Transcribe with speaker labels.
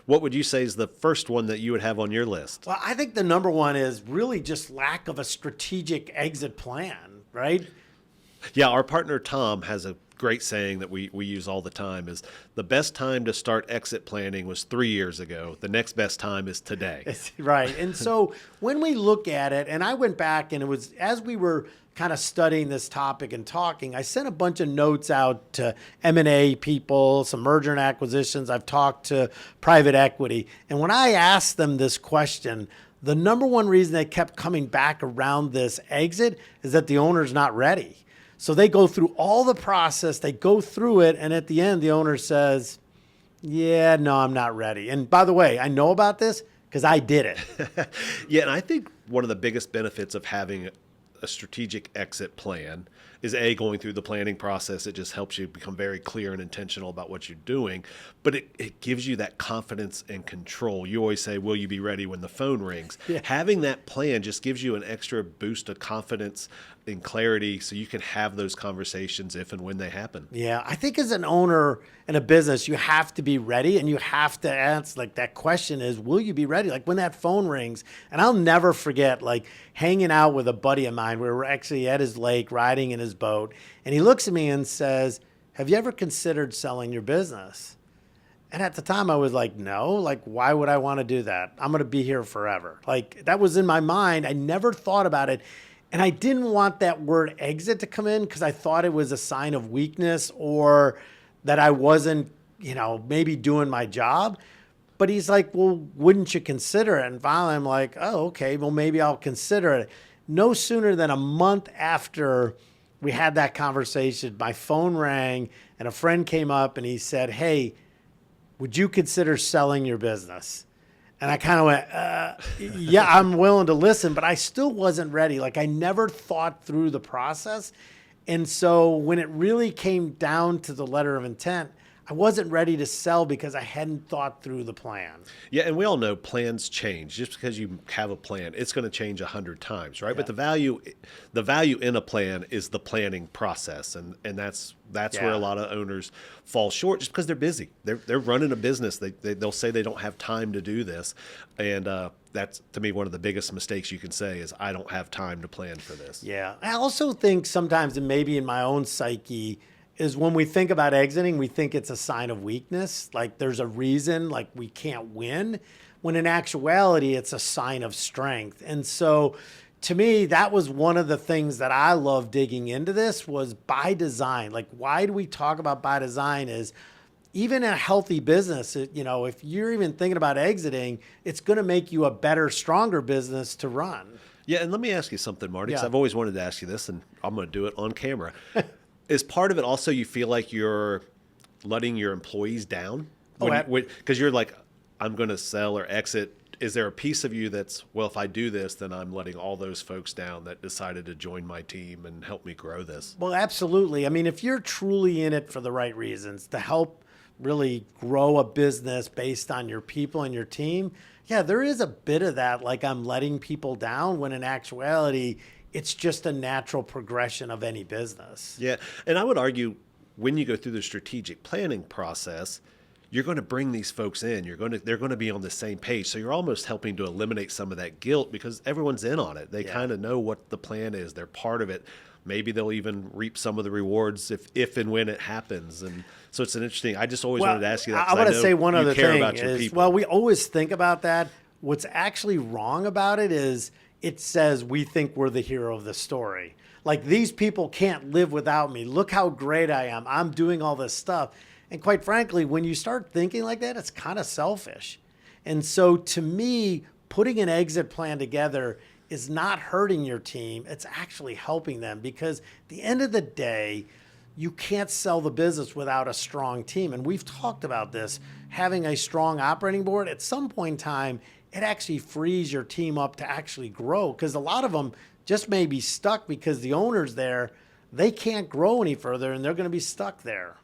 Speaker 1: What would you say is the first one that you would have on your list?
Speaker 2: Well, I think the number one is really just lack of a strategic exit plan, right?
Speaker 1: Yeah, our partner Tom has a great saying that we use all the time is the best time to start exit planning was 3 years ago. The next best time is today.
Speaker 2: Right. And so when we look at it, and I went back and it was as we were kind of studying this topic and talking, I sent a bunch of notes out to M&A people, some merger and acquisitions. I've talked to private equity. And when I asked them this question, the number one reason they kept coming back around this exit is that the owner's not ready. So they go through all the process, they go through it, and at the end, the owner says, yeah, no, I'm not ready. And by the way, I know about this because I did it.
Speaker 1: Yeah, and I think one of the biggest benefits of having a strategic exit plan is going through the planning process. It just helps you become very clear and intentional about what you're doing, but it gives you that confidence and control. You always say, will you be ready when the phone rings? Yeah. Having that plan just gives you an extra boost of confidence and clarity so you can have those conversations if and when they happen.
Speaker 2: Yeah, I think as an owner in a business, you have to be ready and you have to answer, like that question is, will you be ready? Like when that phone rings, and I'll never forget, like hanging out with a buddy of mine. We were actually at his lake riding in his boat, and he looks at me and says, have you ever considered selling your business? And at the time I was like, no, like, why would I want to do that? I'm going to be here forever. Like that was in my mind. I never thought about it. And I didn't want that word exit to come in because I thought it was a sign of weakness or that I wasn't, maybe doing my job. But he's like, well, wouldn't you consider it? And finally I'm like, oh, okay, well, maybe I'll consider it. No sooner than a month after we had that conversation, my phone rang and a friend came up and he said, hey, would you consider selling your business? And I kind of went, yeah, I'm willing to listen, but I still wasn't ready. Like I never thought through the process. And so when it really came down to the letter of intent, I wasn't ready to sell because I hadn't thought through the plan.
Speaker 1: Yeah, and we all know plans change. Just because you have a plan, it's going to change 100 times, right? Yeah. But the value in a plan is the planning process, and that's where a lot of owners fall short just because they're busy. They're running a business. They'll say they don't have time to do this, and that's to me one of the biggest mistakes you can say is I don't have time to plan for this.
Speaker 2: Yeah, I also think sometimes, and maybe in my own psyche, is when we think about exiting, we think it's a sign of weakness. Like there's a reason, like we can't win, when in actuality, it's a sign of strength. And so to me, that was one of the things that I love digging into this was by design. Like why do we talk about by design is even in a healthy business, if you're even thinking about exiting, it's going to make you a better, stronger business to run.
Speaker 1: Yeah. And let me ask you something, Marty, because
Speaker 2: Yeah.
Speaker 1: I've always wanted to ask you this and I'm going to do it on camera. Is part of it also you feel like you're letting your employees down? Because you're like, I'm going to sell or exit. Is there a piece of you that's, well, if I do this, then I'm letting all those folks down that decided to join my team and help me grow this?
Speaker 2: Well, absolutely. I mean, if you're truly in it for the right reasons to help really grow a business based on your people and your team, yeah, there is a bit of that, like I'm letting people down when in actuality, it's just a natural progression of any business.
Speaker 1: Yeah. And I would argue when you go through the strategic planning process, you're going to bring these folks in. They're going to be on the same page. So you're almost helping to eliminate some of that guilt because everyone's in on it. They kind of know what the plan is. They're part of it. Maybe they'll even reap some of the rewards if and when it happens. And so it's an interesting, I just always wanted to ask you that.
Speaker 2: I want to say one other thing is, well, we always think about that. What's actually wrong about it is it says we think we're the hero of the story. Like these people can't live without me. Look how great I am. I'm doing all this stuff. And quite frankly, when you start thinking like that, it's kind of selfish. And so to me, putting an exit plan together is not hurting your team. It's actually helping them because at the end of the day, you can't sell the business without a strong team. And we've talked about this, having a strong operating board at some point in time, it actually frees your team up to actually grow because a lot of them just may be stuck because the owner's there. They can't grow any further and they're going to be stuck there.